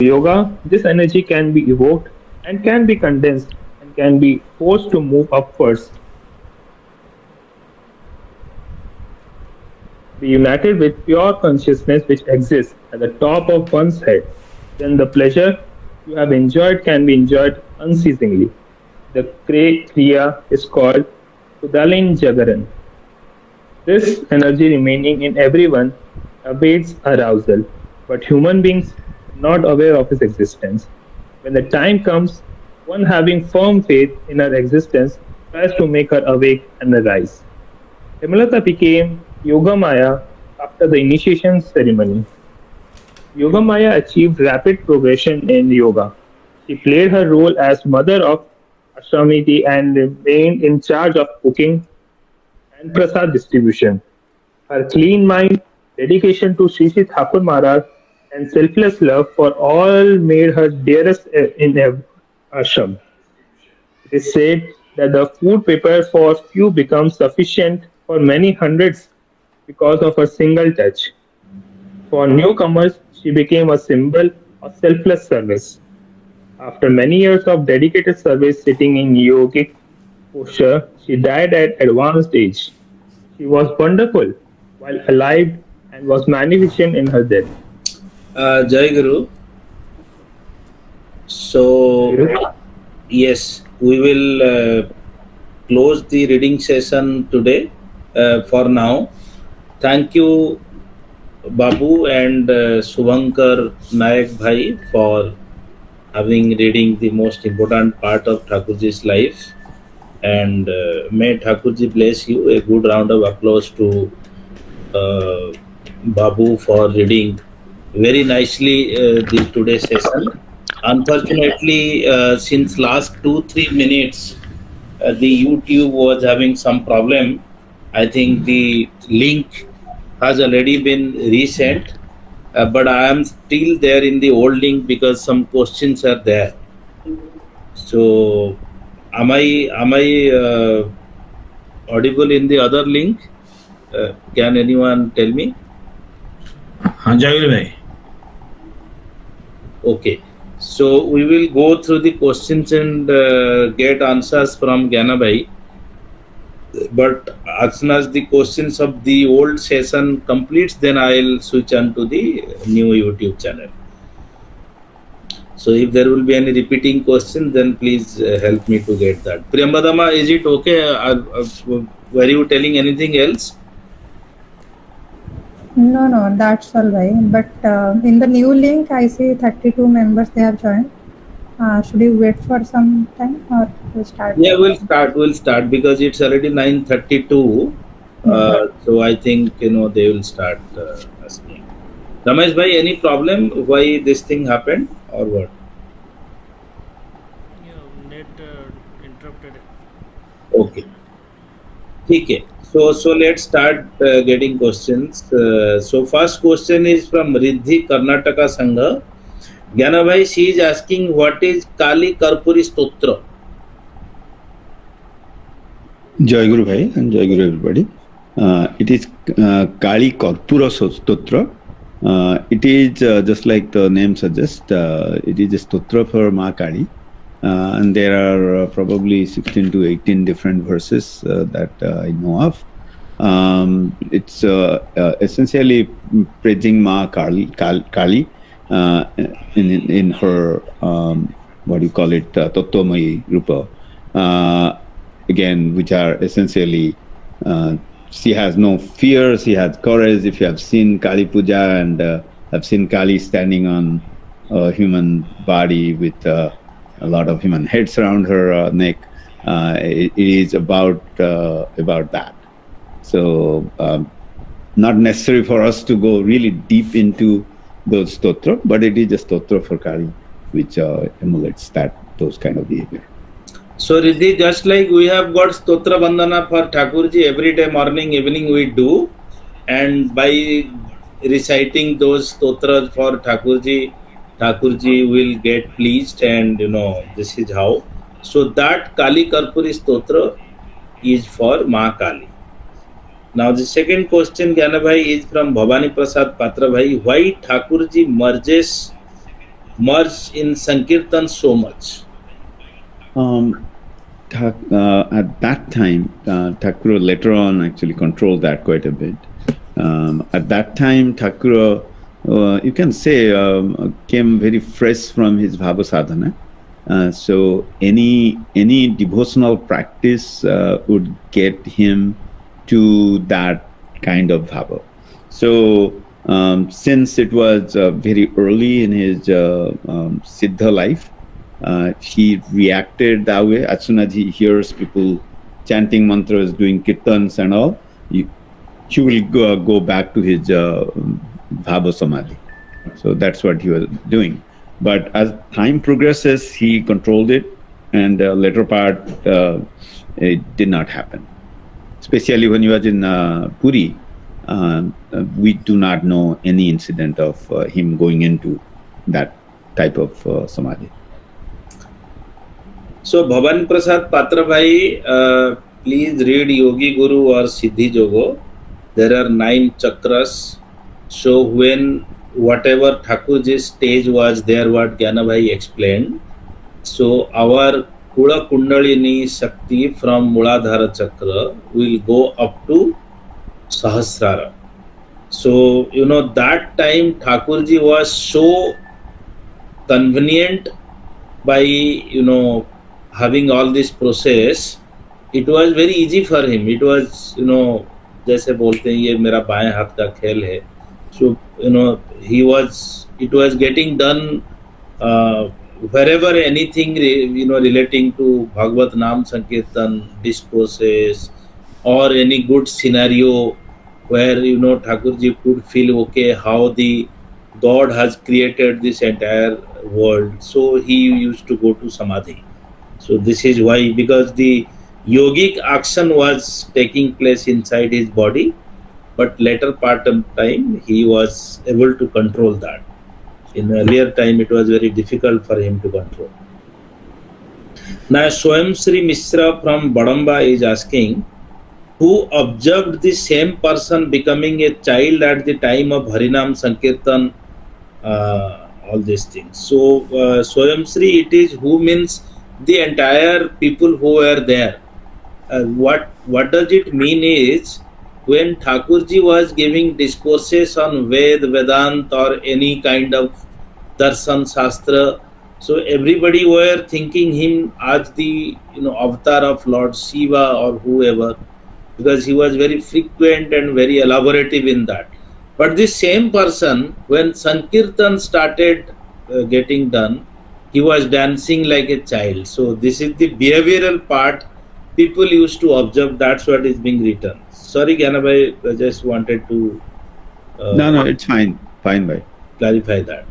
Yoga, this energy can be evoked and can be condensed and can be forced to move upwards, be united with pure consciousness which exists at the top of one's head. Then the pleasure you have enjoyed can be enjoyed unceasingly. The Kriya is called Kudalin Jagaran. This energy remaining in everyone abates arousal, but human beings are not aware of its existence. When the time comes, one having firm faith in her existence tries to make her awake and arise. Hemlata became Yogamaya after the initiation ceremony. Yogamaya achieved rapid progression in yoga. She played her role as mother of Ashramiti and remained in charge of cooking and prasad distribution. Her clean mind, dedication to Sri Thakur Maharaj, and selfless love for all made her dearest in ashram. It is said that the food prepared for few becomes sufficient for many hundreds because of her single touch. For newcomers, she became a symbol of selfless service. After many years of dedicated service sitting in yogic posture, she died at advanced age. She was wonderful while alive and was magnificent in her death. Jayaguru. So, yes, we will close the reading session today for now. Thank you, Babu and Subhankar Nayak Bhai, for having reading the most important part of Thakurjee's life. And may Thakurjee bless you. A good round of applause to Babu for reading very nicely the today's session. Unfortunately, since last 2-3 minutes, the YouTube was having some problem. I think the link has already been resent, but I am still there in the old link because some questions are there. So, am I audible in the other link? Can anyone tell me? Jayaguru Bhai. Okay. So we will go through the questions and get answers from Gyana Bhai. But as soon as the questions of the old session completes, then I will switch on to the new YouTube channel. So if there will be any repeating question, then please help me to get that. Priyambadama, is it okay? Were you telling anything else? No, that's all right. But in the new link, I see 32 members they have joined. Should you wait for some time or we'll start? Yeah, we'll start because it's already 9:32. So I think they will start asking. Ramesh bhai, any problem why this thing happened or what? Yeah, net interrupted. Okay. Okay. So let's start getting questions. So first question is from Riddhi Karnataka Sangha. Gyana bhai, she is asking what is Kali Karpuri Stotra? Jayaguru Bhai and Jayaguru everybody. It is Kali Karpura Stotra. It is just like the name suggests, it is a stotra for Ma Kali. And there are probably 16 to 18 different verses that I know of. It's essentially praising Ma Kali in her, what do you call it, Tattvamayi Rupa. Again, which are essentially, she has no fear, she has courage. If you have seen Kali Puja and have seen Kali standing on a human body with a lot of human heads around her neck, it is about that. So, not necessary for us to go really deep into those stotra, but it is a stotra for Kali, which emulates those kind of behavior. So Riddhi, just like we have got Stotra Bandhana for Thakurjee every day, morning, evening we do, and by reciting those stotras for Thakurjee will get pleased, and this is how. So that Kali Karpuri Stotra is for Ma Kali. Now the second question, Gyana Bhai, is from Bhavani Prasad Patra Bhai. Why Thakurjee merges merged in Sankirtan so much? At that time, Thakur later on actually controlled that quite a bit. At that time, Thakur, you can say, came very fresh from his Bhava sadhana. So any devotional practice would get him to that kind of Bhava. So since it was very early in his Siddha life, he reacted that way. As soon as he hears people chanting mantras, doing kirtans and all, he will go back to his Bhava Samadhi. So that's what he was doing. But as time progresses, he controlled it, and later part, it did not happen. Especially when he was in Puri, we do not know any incident of him going into that type of Samadhi. So, Bhavan Prasad Patra Bhai, please read Yogi Guru or Siddhi Jogo. There are 9 chakras. So, when whatever Thakurjee's stage was there, what Gyana Bhai explained. So, our Kula Kundalini Shakti from Muladhara Chakra will go up to Sahasrara. So, that time Thakurjee was so convenient by, having all this process. It was very easy for him. It was, जैसे बोलते हैं ये मेरा बाएं हाथ का खेल है. So, it was getting done wherever anything, relating to Bhagavad Nam Sankirtan, discourses, or any good scenario where, Thakurjee could feel, okay, how the God has created this entire world. So, he used to go to Samadhi. So, this is why, because the yogic action was taking place inside his body, but later part of time he was able to control that. In earlier time it was very difficult for him to control. Now Swam Sri Mishra from Badamba is asking, who observed the same person becoming a child at the time of Harinam Sankirtan, all these things. So Swam Sri, it is who means the entire people who were there. What does it mean is, when Thakurjee was giving discourses on Vedanta or any kind of Darshan Shastra, so everybody were thinking him as the avatar of Lord Shiva or whoever, because he was very frequent and very elaborative in that. But the same person, when Sankirtan started getting done, he was dancing like a child. So this is the behavioral part people used to observe. That's what is being written. Sorry, Gyanabhai, I just wanted to No, it's fine. Fine, bhai. Clarify that.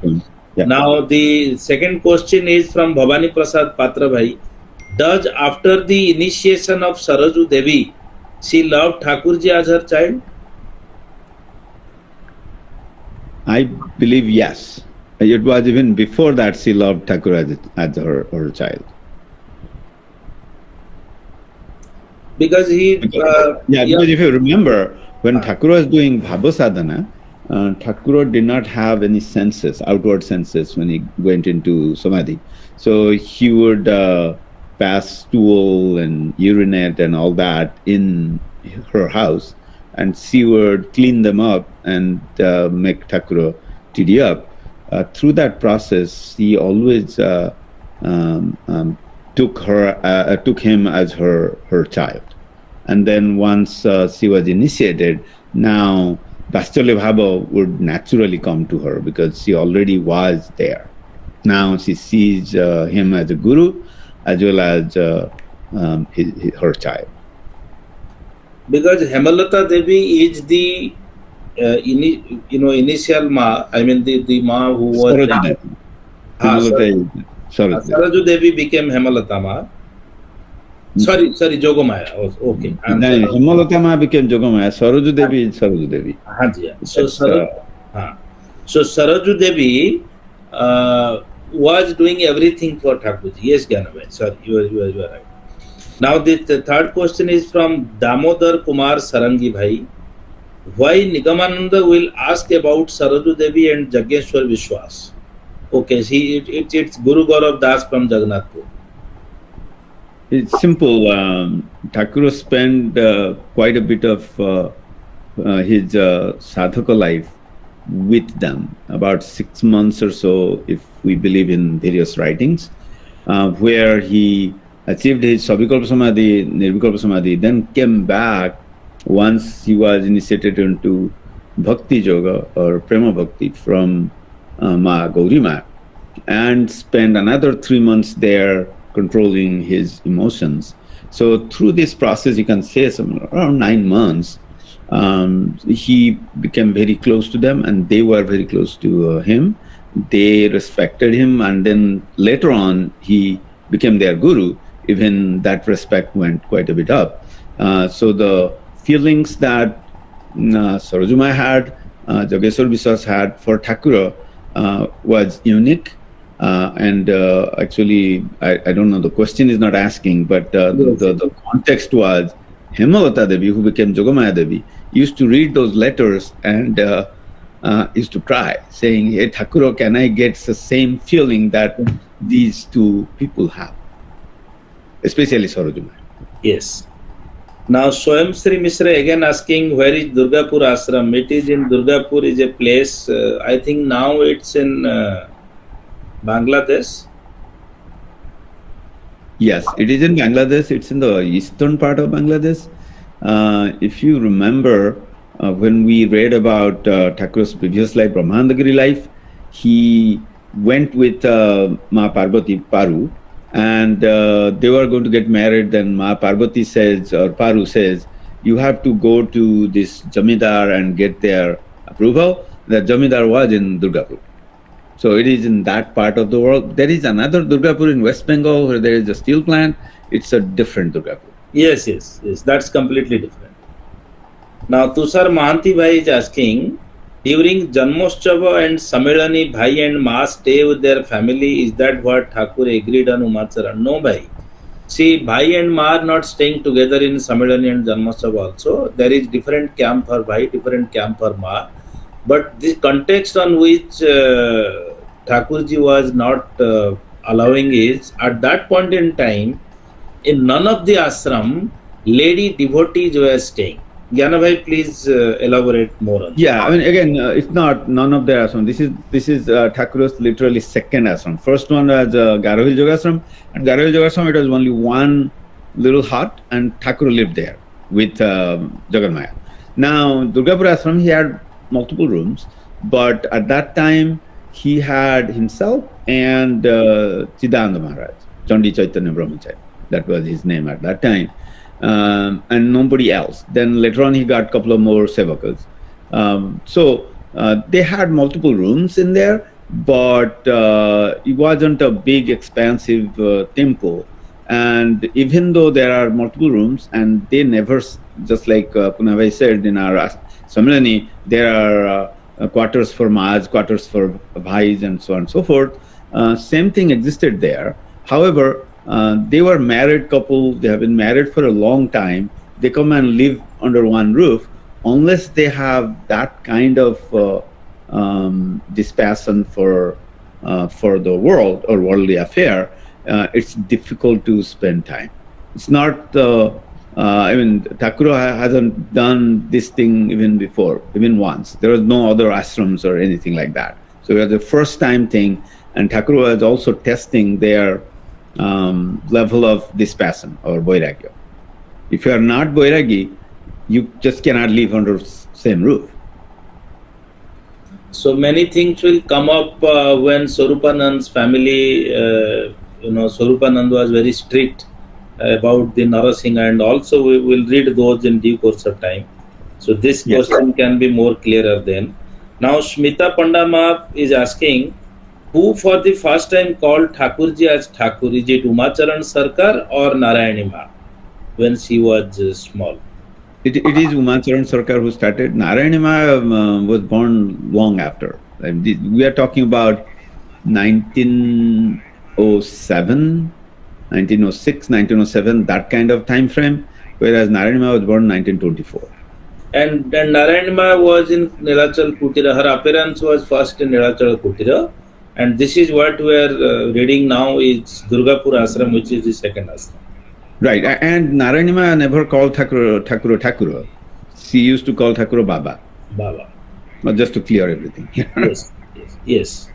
Yeah. Now, the second question is from Bhavani Prasad Patra Bhai. Does after the initiation of Saraju Devi, she loved Thakurjee as her child? I believe yes. It was even before that she loved Thakur as her child. Because because if you remember, when Thakur was doing Bhava Sadhana, Thakur did not have any senses, outward senses, when he went into Samadhi. So he would pass stool and urinate and all that in her house, and she would clean them up and make Thakur tidy up. Through that process, he always took him as her child. And then once she was initiated, now Vatshalya Bhava would naturally come to her because she already was there. Now she sees him as a guru as well as her child. Because Hemalata Devi is the initial Ma, I mean the Ma who was Saraju Devi became Hemalata Ma. Sorry, Jogomaya. Okay. Hemalata Ma became Jogomaya. Saraju Devi is Saraju Devi. So Saraju Devi was doing everything for Thakurjee. Yes, Gyanabhai. Sorry, you are right. Now the third question is from Damodar Kumar Sarangi Bhai. Why Nigamananda will ask about Saraju Devi and Jagneshwar Vishwas? Okay, see, it's Guru Gaurav Das from Jagannathpur. It's simple. Thakur spent quite a bit of his sadhaka life with them, about 6 months or so, if we believe in various writings, where he achieved his Savikalpa Samadhi, Nirvikalpa Samadhi, then came back once he was initiated into Bhakti Yoga or Prema Bhakti from Ma Gauri Ma, and spent another 3 months there controlling his emotions. So through this process, you can say around 9 months, he became very close to them, and they were very close to him. They respected him, and then later on, he became their guru. Even that respect went quite a bit up. So the feelings that Sarojuma had, Jageshwar Biswas had for Thakura was unique. Actually, I don't know, the question is not asking, but the context was Hemavata Devi, who became Jogamaya Devi, used to read those letters and used to cry, saying, "Hey, Thakura, can I get the same feeling that these two people have?" Especially Sarojuma. Yes. Now, Swam Sri Mishra again asking, where is Durgapur Ashram? It is in Durgapur, is a place, I think now it's in Bangladesh. Yes, it is in Bangladesh. It's in the eastern part of Bangladesh. If you remember, when we read about Thakura's previous life, Brahmanandagiri life, he went with Ma Parvati Paru, and they were going to get married. Then Ma Parvati says, or Paru says, you have to go to this Jamidar and get their approval. The Jamidar was in Durgapur. So it is in that part of the world. There is another Durgapur in West Bengal where there is a steel plant. It's a different Durgapur. Yes. That's completely different. Now, Tushar Mahanti Bhai is asking, during Janmoshchava and Sammelani, Bhai and Ma stay with their family. Is that what Thakur agreed on Umacharan? No, Bhai. See, Bhai and Ma are not staying together in Sammelani and Janmoshchava also. There is different camp for Bhai, different camp for Ma. But the context on which Thakurjee was not allowing is, at that point in time, in none of the ashram, lady devotees were staying. Gyana Bhai, please elaborate more on that. Yeah, I mean, again, it's not none of the ashram. This is Thakur's literally second ashram. First one was Garohil Yogasram, and Garohil Yogasram, it was only one little hut, and Thakur lived there with Jaganmaya. Now, Durgapur ashram, he had multiple rooms, but at that time he had himself and Chidananda Maharaj, Chandi Chaitanya Brahmachari, that was his name at that time, and nobody else. Then later on he got a couple of more Sevakas. So they had multiple rooms in there, but it wasn't a big expansive temple. And even though there are multiple rooms, and they never, just like Punavai said in our Sammelani, there are quarters for Maas, quarters for Bhais, and so on and so forth. Same thing existed there. However, they were married couple. They have been married for a long time. They come and live under one roof. Unless they have that kind of dispassion for the world or worldly affair, it's difficult to spend time. It's not I mean, Thakura hasn't done this thing even before, even once. There was no other ashrams or anything like that. So it was the first time thing, and Thakura was also testing their level of dispassion or Vairagya. If you are not Vairagi, you just cannot live under same roof. So many things will come up when Swarupanand's family, Swarupanand was very strict about the Narasingha, and also we will read those in due course of time. So this question can be more clearer then. Now Smita Pandama is asking, who for the first time called Thakurjee as Thakur? Is it Umacharan Sarkar or Narayani Ma when she was small? It is Umacharan Sarkar who started. Narayani Ma was born long after. We are talking about 1907. 1906, 1907, that kind of time frame, whereas Narayani Ma was born in 1924. And Narayani Ma was in Nilachala Kutira. Her appearance was first in Nilachala Kutira, And this is what we are reading now is Durgapur Ashram, which is the second ashram. Right. And Narayanima never called Thakura. She used to call Thakura Baba. Baba. But just to clear everything. Yes.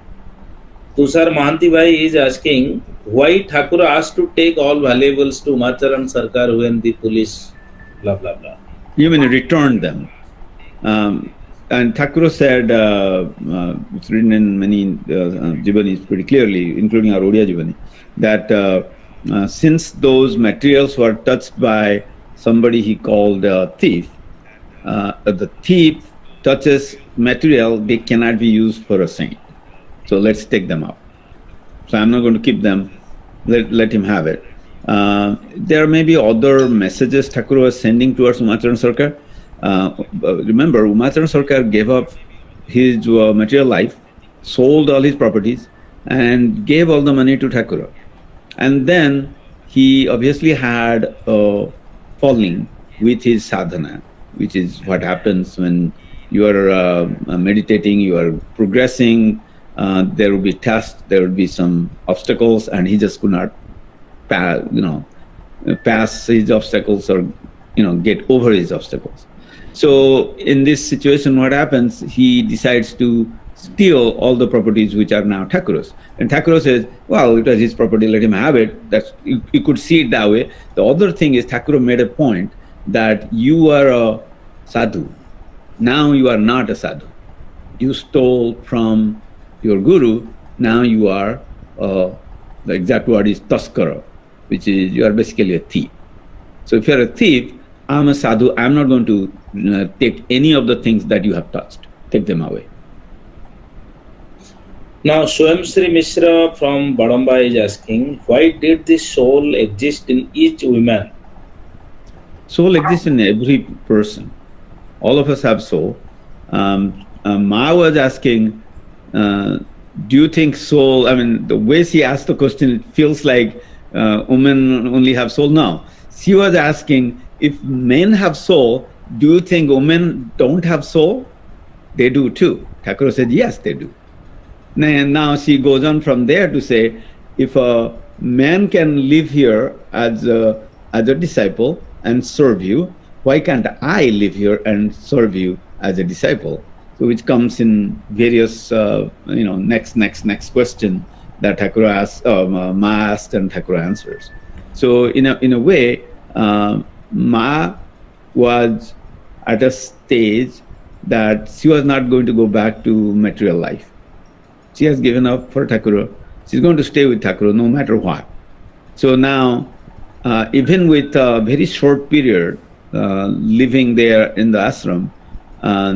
Tushar Mahanti Bhai is asking why Thakura asked to take all valuables to Umacharan Sarkar when the police blah blah blah. You mean return them. And Thakura said, it's written in many Jivanis pretty clearly, including our Odia Jivani, that since those materials were touched by somebody he called a thief, the thief touches material, they cannot be used for a saint. So let's take them out. So I'm not going to keep them, let him have it. There may be other messages Thakura was sending towards Umacharan Sarkar. Remember, Umacharan Sarkar gave up his material life, sold all his properties, and gave all the money to Thakura. And then he obviously had a falling with his sadhana, which is what happens when you are meditating, you are progressing. There will be tests, there will be some obstacles, and he just could not pass his obstacles or get over his obstacles. So in this situation, what happens? He decides to steal all the properties which are now Thakura's. And Thakura says, well, it was his property, let him have it. That's you could see it that way. The other thing is Thakura made a point that you are a sadhu. Now you are not a sadhu. You stole from your guru. Now you are, the exact word is taskara, which is you are basically a thief. So if you are a thief, I'm a sadhu, I'm not going to take any of the things that you have touched. Take them away. Now, Swam Sri Mishra from Badamba is asking, why did the soul exist in each woman? Soul exists in every person. All of us have soul. Ma was asking, do you think soul, I mean, the way she asked the question, it feels like women only have soul. No. She was asking, if men have soul, do you think women don't have soul? They do too. Thakura said, yes, they do. And now she goes on from there to say, if a man can live here as a disciple and serve you, why can't I live here and serve you as a disciple? So which comes in various, next question that Thakura asked, Ma asked and Thakura answers. So in a way, Ma was at a stage that she was not going to go back to material life. She has given up for Thakura. She's going to stay with Thakura no matter what. So now, even with a very short period living there in the ashram,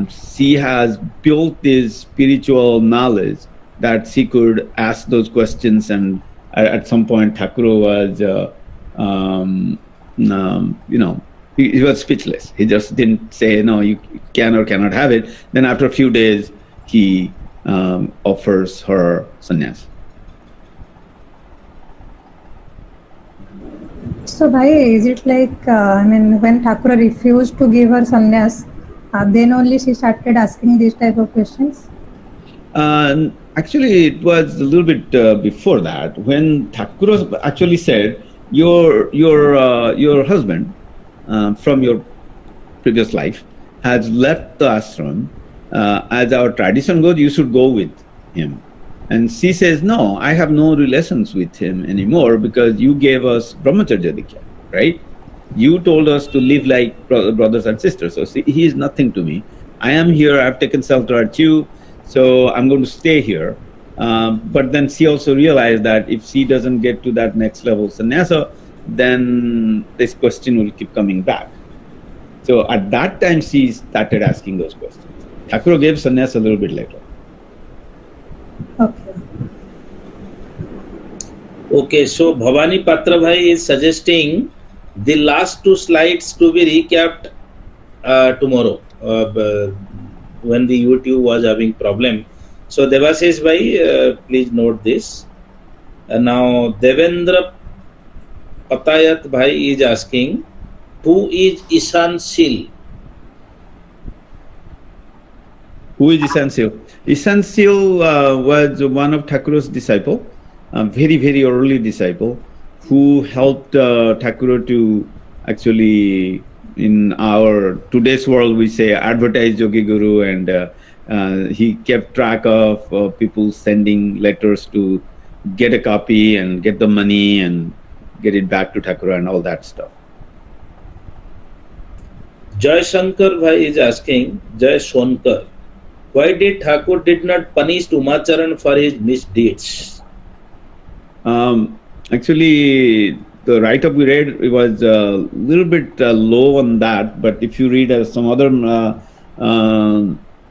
she has built this spiritual knowledge that she could ask those questions. And at some point, Thakura was, he was speechless. He just didn't say, no, you can or cannot have it. Then after a few days, he offers her sannyas. So, Bhai, is it like, when Thakura refused to give her sannyas, then only she started asking these type of questions? Actually, it was a little bit before that, when Thakura actually said, your husband from your previous life has left the ashram. As our tradition goes, you should go with him. And she says, no, I have no relations with him anymore because you gave us brahmacharya diksha, right? You told us to live like brothers and sisters. So see, he is nothing to me. I am here, I've taken shelter at you, so I'm going to stay here. But then she also realized that if she doesn't get to that next level sannyasa, then this question will keep coming back. So at that time, she started asking those questions. Thakura gave sannyas a little bit later. Okay, so Bhavani Patra Bhai is suggesting the last two slides to be recapped tomorrow when the YouTube was having problem. So Devashish Bhai, please note this. Now Devendra Patayat Bhai is asking, who is Ishan Sil? Who is Essential? Essential was one of Thakura's disciple, a very, very early disciple, who helped Thakura to actually, in our today's world, we say advertise Yogi Guru, and he kept track of people sending letters to get a copy and get the money and get it back to Thakura and all that stuff. Jai Shankar Bhai is asking, Jai Shonkar, why did Thakur did not punish Umacharan for his misdeeds? Actually, the write-up we read, it was a little bit low on that, but if you read some other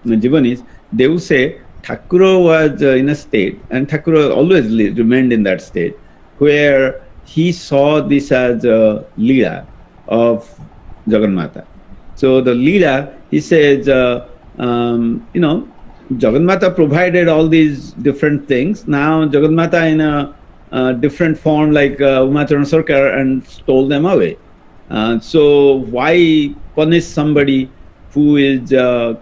Jivanis, they will say Thakura was in a state, and Thakura always remained in that state, where he saw this as a Leela of Jagannatha. So the Leela, he says, Jagannatha provided all these different things. Now Jagannatha in a different form like Umacharan Sarkar and stole them away. So why punish somebody who is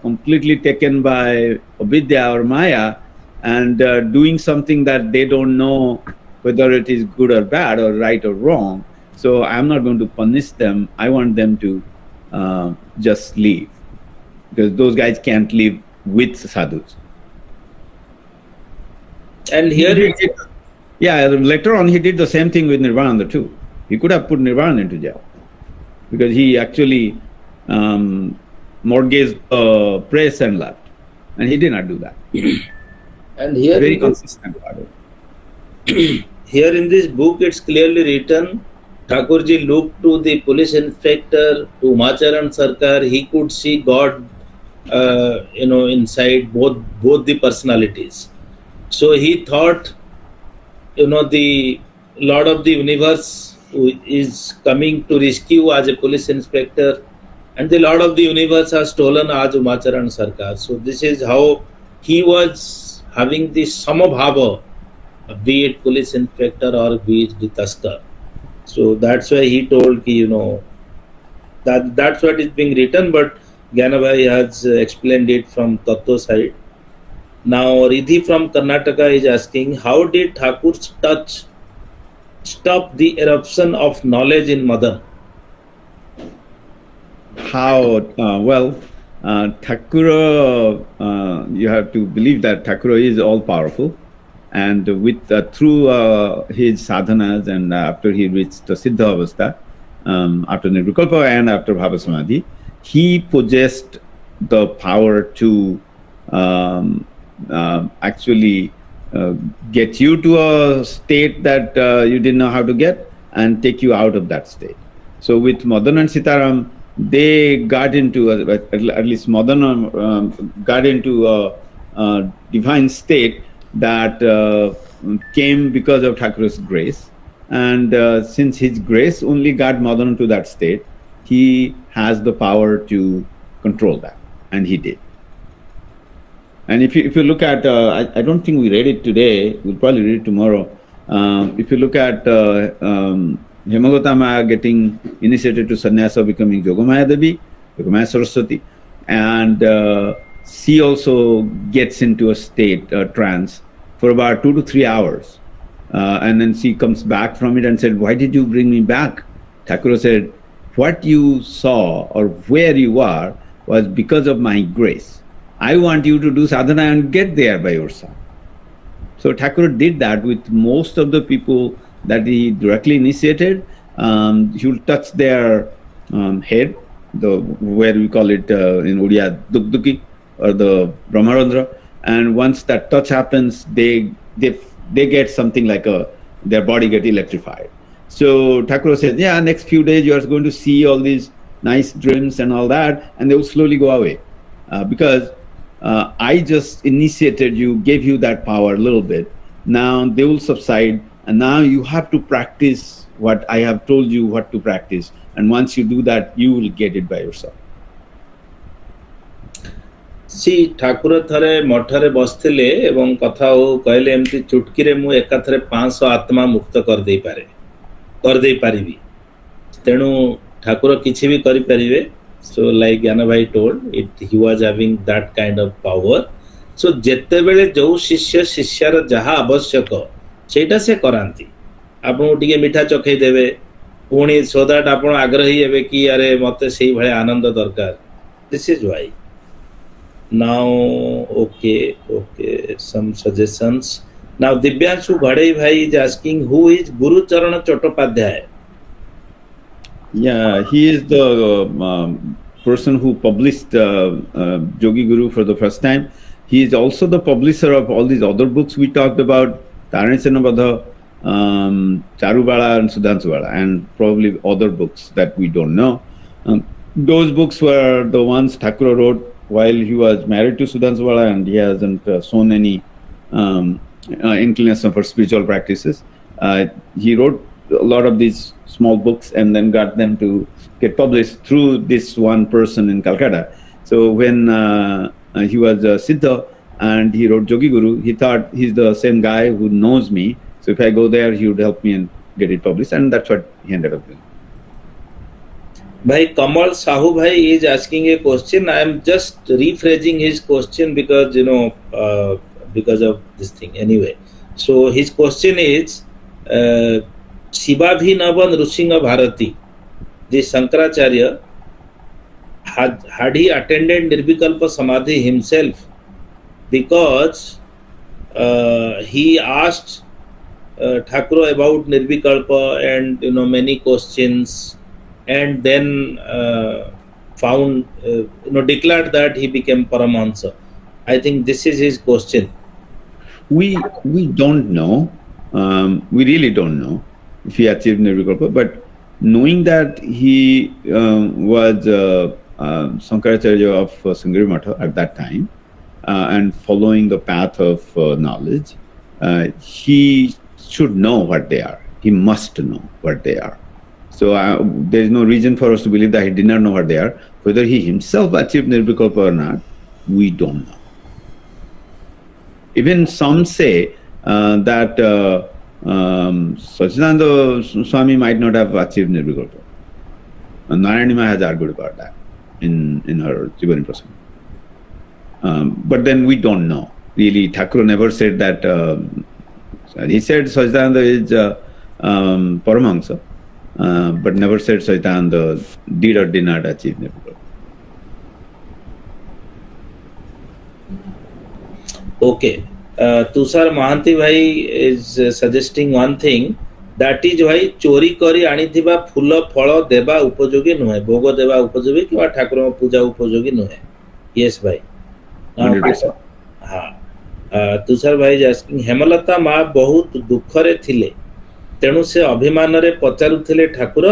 completely taken by avidya or maya and doing something that they don't know whether it is good or bad or right or wrong? So I'm not going to punish them. I want them to just leave, because those guys can't live with sadhus. And here, later on he did the same thing with Nirvananda too. He could have put Nirvananda into jail, because he actually mortgaged press and left, and he did not do that. and here Very consistent about it. Here in this book, it's clearly written, Thakurjee looked to the police inspector, to Umacharan Sarkar. He could see God, inside both the personalities. So he thought, the Lord of the Universe who is coming to rescue as a police inspector, and the Lord of the Universe has stolen as Umacharan Sarkar. So this is how he was having this samabhava, be it police inspector or be it the taskar. So that's why he told that's what is being written, but Gyanabhai has explained it from Tattva side. Now Riddhi from Karnataka is asking, how did Thakur's touch stop the eruption of knowledge in Madan? How? Thakura, you have to believe that Thakura is all powerful. And with through his sadhanas, and after he reached the Siddha Avastha, after Nirvikalpa and after Bhava Samadhi, he possessed the power to actually get you to a state that you didn't know how to get, and take you out of that state. So with Madan and Sitaram, they got into, at least Madan got into a divine state that came because of Thakur's grace, and since his grace only got Madan to that state, he has the power to control that, and he did. And if you look at, I don't think we read it today, we'll probably read it tomorrow. If you look at Hemagotama getting initiated to sannyasa, becoming Yogamaya Devi, Yogamaya Saraswati, and she also gets into a state, trance, for about 2 to 3 hours. And then she comes back from it and said, why did you bring me back? Thakura said, what you saw or where you are was because of my grace. I want you to do sadhana and get there by yourself. So Thakura did that with most of the people that he directly initiated. He will touch their head, where we call it in Odia Dukduki, or the Brahmarandra. And once that touch happens, they get something like their body get electrified. So Thakura says, yeah, next few days you are going to see all these nice dreams and all that, and they will slowly go away. Because I just initiated you, gave you that power a little bit. Now they will subside, and now you have to practice what I have told you what to practice. And once you do that, you will get it by yourself. सी ठाकुर थरे मठरे बसथिले एवं कथा कहले एमती चुटकी मु एकाथरे 500 आत्मा मुक्त कर दे पारिबी। तेणु ठाकुर किछि भी करि परिबे, So like Gyana Bhai told, he was having that kind of power. So ଯେତେବେଳେ ଯୋଉ ଶିଷ୍ୟ ଶିଷ୍ୟାର ଯାହା ଆବଶ୍ୟକ ସେଇଟା ସେ କରାନ୍ତି, ଆପଣଙ୍କୁ ଟିକେ ମିଠା ଚଖେଇ ଦେବେ, ପୁଣି so that ଆପଣ ଆଗ୍ରହୀ ହେବେ କି ଆରେ ମତେ ସେଇଭଳିଆ ଆନନ୍ଦ ଦରକାର. This is why. Now, okay, some suggestions. Now Divyanshu Bhadai Bhai is asking, who is Guru Charana Chattopadhyay? Yeah, he is the person who published Yogi Guru for the first time. He is also the publisher of all these other books we talked about, Taranachanabadha, Charubala and Sudhansubala, and probably other books that we don't know. Those books were the ones Thakura wrote while he was married to Sudhansubala, and he hasn't shown any inclination for spiritual practices. He wrote a lot of these small books and then got them to get published through this one person in Calcutta. So when he was Siddha and he wrote Yogi Guru, he thought he's the same guy who knows me. So if I go there, he would help me and get it published. And that's what he ended up doing. Bhai Kamal Sahu Bhai is asking a question. I am just rephrasing his question because, because of this thing. Anyway, so his question is, Shivabhinavan Rusingha Bharati, the Shankaracharya, had he attended Nirvikalpa Samadhi himself, because he asked Thakur about Nirvikalpa and many questions, and then found declared that he became Paramahansa. I think this is his question. We don't know. We really don't know if he achieved Nirvikalpa, but knowing that he was Shankaracharya of Sangiri Matha at that time, and following the path of knowledge, he should know what they are. He must know what they are. So there is no reason for us to believe that he did not know what they are. Whether he himself achieved Nirvikalpa or not, we don't know. Even some say that Sachidananda Swami might not have achieved Nirvikalpa. Narayanima has argued about that in her Jivani Prasanga. But then we don't know. Really, Thakur never said that. He said Sachidananda is Paramahansa, but never said Sachidananda did or did not achieve Nirvikalpa. Okay. Tushar Mahanti Bhai is suggesting one thing, that is why chori kari anithiba phula phala deba upajogi nuhe, bhogo deba upajogi kiwa Thakur puja upajogi nuhe. Yes bhai. 100%. Tushar भाई asking, Hemlata माँ बहुत दुखरे थिले, तेणु से अभिमान रे पचारुथिले ठाकुर,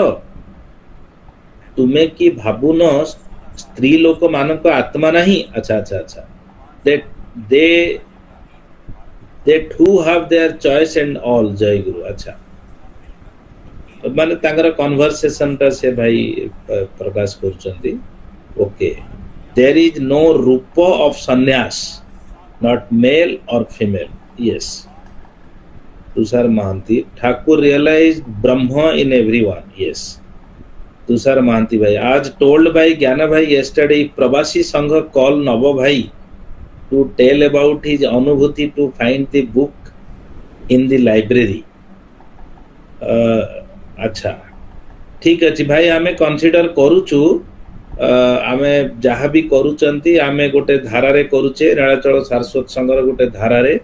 तुमे की भाबुन स्त्री लोक मानक आत्मा नहीं. अच्छा that they too have their choice and all. जय गुरु. अच्छा, माने तांगर कन्वर्सेशन टा से भाई प्रकाश करूचंती. Okay, there is no rupa of sannyas, not male or female. Yes. Tushar Mahanti, Thakur realized Brahma in everyone. Yes. Tushar Mahanti bhai, as told by Gyana bhai yesterday, Prabasi Sangha called Nava bhai to tell about his anubhuti to find the book in the library. अच्छा, ठीक अछि भाई, आमे consider करूचु. आमे जहाँ भी करूचंती, आमे गोटे धारा रे करूचे, नीलाचल सारस्वत संघर गोटे धारा रे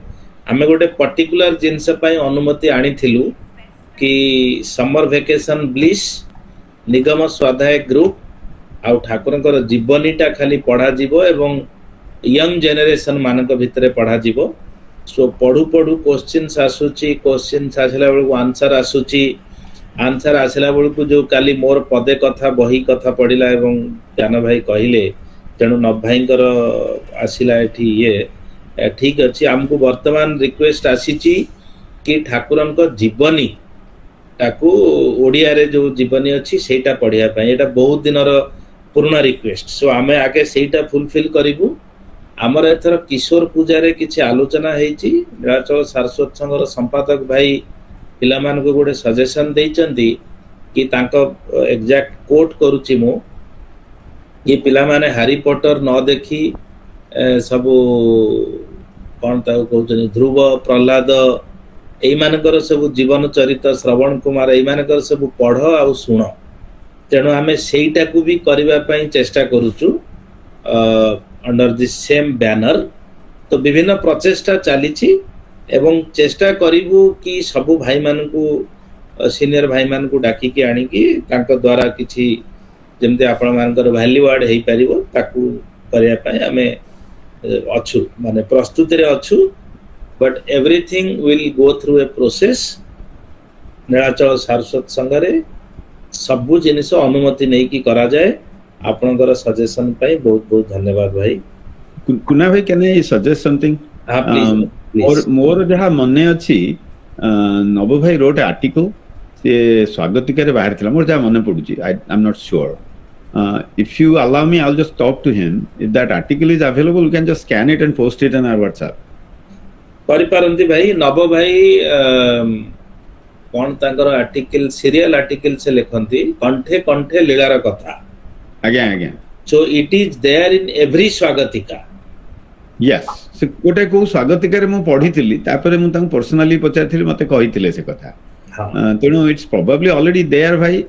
आमे गोटे पर्टिकुलर जिनस पई अनुमति आनी थिलु कि समर वेकेशन ब्लिस निगम स्वाध्याय ग्रुप आ ठाकुरंकर जीवनीटा खाली पढ़ा जीवो एवं यंग जेनेरेशन मानक भितरे पढ़ा जीवो. सो पढ़ू पढ़ू क्वेश्चंस आसुची, क्वेश्चंस आसला बेलू आंसर आसुची, आंसर आसला बेलू जो काली मोर पदे कथा बही कथा पढ़िला एवं ज्ञान भाई कहिले, तेणु नव भाईंकर आसिला एठी ये ठीक अछि. हमको वर्तमान रिक्वेस्ट आसीची कि ठाकुरंक जीवनी ताकू ओडिया रे जो जीवनी अछि सेटा पढ़िया पई, एटा बहुत दिनर पुराना रिक्वेस्ट. सो आमे आके सेटा फुलफिल करिबु. आमर एथर किशोर पूजा रे किछि आलोचना हेछि. नीलाचल सारस्वत संघर संपादक भाई पिला मान को गोटे सजेशन देइचंती कि तांको एग्जैक्ट कोट करूची मु, ये पिला माने हैरी पॉटर न देखी सबू कौन ताको कहउछनी ध्रुव प्रहलाद एई मानकर सब जीवन चरित्र श्रवण कुमार एई मानकर सब पढ़ आ सुन तेणु आमे सेईटा को भी करबा पई चेष्टा करूछु अंडर दिस सेम बैनर तो विभिन्न प्रचेष्टा चलीछि एवं चेष्टा करिवु कि सबु भाई मानकू सीनियर भाई मानकू डाकी के आनी कि तांको द्वारा किछि जेमते आपण मानकर वैल्यू ऐड हेई परिवो ताकू करिया पई आमे अछु माने प्रस्तुति रे अछु but everything will go through a process Nilachal Saraswat Sangh रे सबु जिनिस अनुमति नै कि करा जाए आपनकर सजेशन पई बहुत बहुत धन्यवाद भाई कुना भाई कैन आई सजेस्ट समथिंग हां प्लीज मोर जहा मने अछि नव भाई रोट आर्टिकल से स्वागतिका रे बाहर थिला मोर जहा मने पडुची I am not sure if you allow me I'll just talk to him if that article is available you can just scan it and post it on our WhatsApp परिपारंती भाई नव भाई कोन तांकर आर्टिकल सीरियल आर्टिकल से लिखंती कंठे कंठे लीलार कथा आज्ञा so it is there in every swagatika yes से गोटे को स्वागतिका रे मु पढिथिली तापरे मु तांको पर्सनली पचारथिली मते कहिथिले से कथा तेणु इट्स प्रोबेबली ऑलरेडी देयर भाई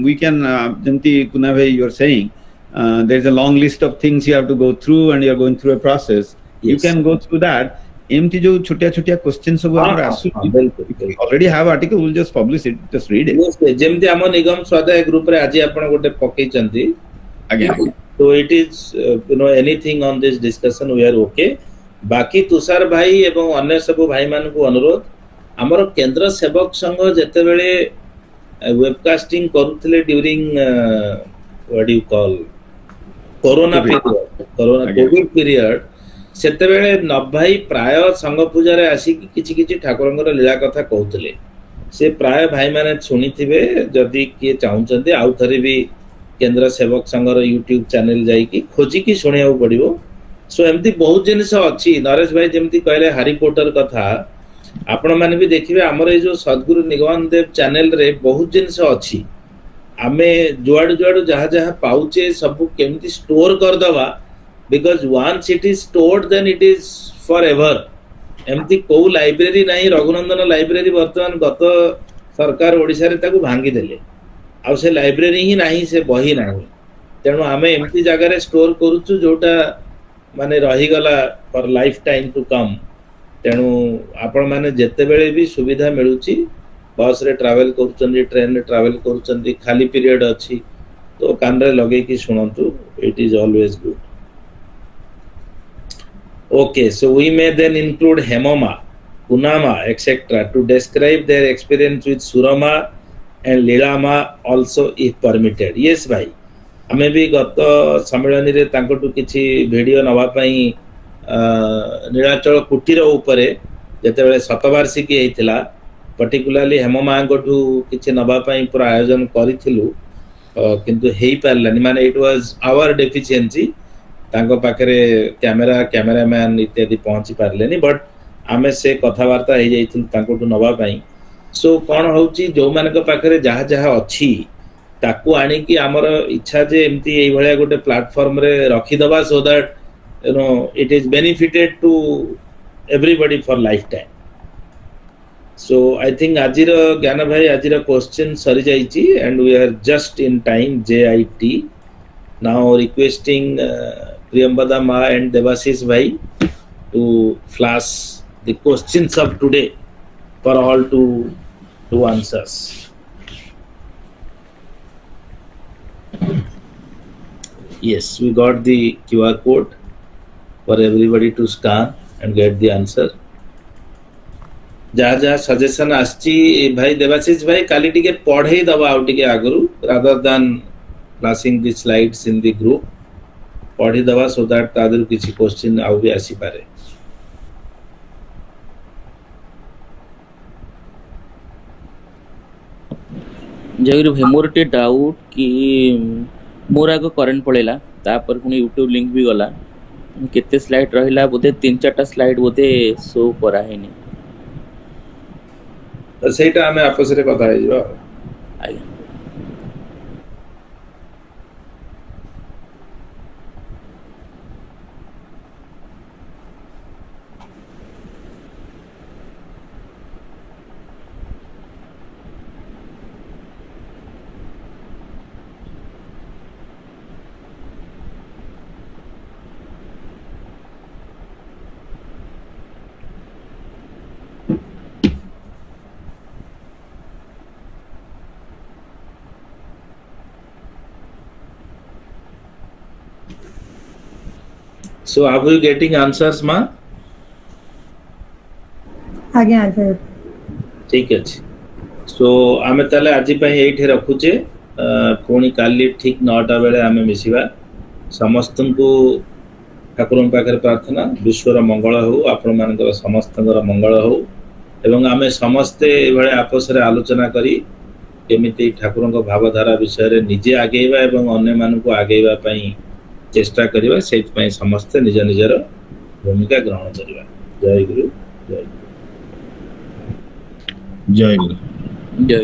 we can janti kuna bhai you are saying there is a long list of things you have to go through and you are going through a process you can go through that empty jo chotia chotia questions सब हमर आसु already have article we'll just publish it just read it yes जेमति हम निगम स्वाध्याय group रे आज आपण गोटे पकई चंती again so it is you know anything on this discussion we are okay बाकी तुषार भाई एवं अन्य सब भाई मान को अनुरोध हमर केंद्र सेवक संघ जते बेले webcasting करूथले during what do you call corona period corona COVID period सेते बेले नव भाई प्राय संघ पूजा रे आसी किछि किछि ठाकुरंगर लीला कथा कहउथले से प्राय भाई माने सुनिथिबे जदी के चाहुचंती आउ थरे भी केंद्र सेवक संघर YouTube चैनल जाई कि खोजी की सुनियाउ पड़िबो सो एमती बहुत जिनिस अछि नरेश भाई जेमती कहले हैरी पॉटर कथा आपण माने भी देखिबे हमर ए जो सद्गुरु निगमानंद देव चैनल रे बहुत जिनिस अछि आमे जुआड जुआड जहा जहा पाउचे सब केमती स्टोर कर दवा because once it is stored then it is for ever एमती को लाइब्रेरी नाही रघुनंदन लाइब्रेरी वर्तमान गत सरकार ओडिसा रे ताकू भांगी देले आ से लाइब्रेरी ही नाही से बही नाही तेणु आमे एमती जगह रे स्टोर करूछु जोटा माने रही गला for life time to come तेणु आपण माने जेते बेले भी सुविधा मिलुची बस रे ट्रैवल करूचंदी ट्रेन रे ट्रैवल करूचंदी खाली पीरियड अछि तो कान रे लगे की सुनंतु it is always good okay so we may then include Hemama Kunama etcetera to describe their experience with Surama and Leelama also if permitted yes भाई हमें भी गत सम्मेलन रे तांकोटु किछि वीडियो नवा पई नीलाचल कुटीर उपरे जते बेले शतवार्षिकी हेतिला पर्टिकुलरली हेममांगठु किछि नबा पई पूरा आयोजन करिथिलु किंतु हेई पारलानी माने इट वाज आवर डेफिशिएंसी तांको पाखरे कैमरामैन इत्यादि पहुंची पारलेनी बट आमे से कथावार्ता हे जाइथिल तांकोटु नबा पई सो कोन होउची जो मानक पाखरे जहा जहा अछि ताकू आनी कि हमर इच्छा जे एम्ति एई भलिया गोटे प्लेटफार्म रे रखि दबा so that you know it is benefited to everybody for lifetime so I think ajira gyana bhai ajira question sari jaichi and we are just in time JIT now requesting Priyambada Ma and Devasis bhai to flash the questions of today for all to answers yes we got the QR code for everybody to scan and get the answer जहाँ जहाँ suggestion आछि भाई देवाशीष भाई काली टिके पढ़े दबा आउ टिके आगरु rather than flashing the slides in the group पढ़ी दबा सो दैट तादर किछि क्वेश्चन आउ भी आसी पारे जयगुरु भाई मोर टे डाउट कि मोर आगो करंट पळेला तापर पुनी YouTube लिंक भी गला केते स्लाइड रहिला बोधे 3-4टा स्लाइड बोधे शो करा हेनी तो सेटा हमें आपस रे कथा हे जिवो आज्ञा So are we getting answers, ma? ଆଜ୍ଞା ଆଜ୍ଞା ठीक ଅଛି। ସୋ ଆମେ ତାହେଲେ ଆଜି ପାଇଁ ଏଇଠି ରଖୁଛେ। ପୁଣି କାଲି ଠିକ 9ଟା ବେଳେ ଆମେ ମିଶିବା। ସମସ୍ତଙ୍କୁ ଠାକୁରଙ୍କ ପାଖରେ ପ୍ରାର୍ଥନା ବିଶ୍ୱର ମଙ୍ଗଳ ହେଉ, ଆପଣମାନଙ୍କର ସମସ୍ତଙ୍କର ମଙ୍ଗଳ ହେଉ ଏବଂ ଆମେ ସମସ୍ତେ ଏଭଳି ଆପସରେ ଆଲୋଚନା କରି କେମିତି ଠାକୁରଙ୍କ ଭାବଧାରା ବିଷୟରେ ନିଜେ ଆଗେଇବା ଏବଂ ଅନ୍ୟମାନଙ୍କୁ ଆଗେଇବା ପାଇଁ ଚେଷ୍ଟା କରିବା, ସେଇଥିପାଇଁ ସମସ୍ତେ ନିଜ ନିଜର ଭୂମିକା ଗ୍ରହଣ କରିବା। ଜୟ ଗୁରୁ, ଜୟ ଗୁରୁ। ଜୟ ଗୁରୁ। ଜୟ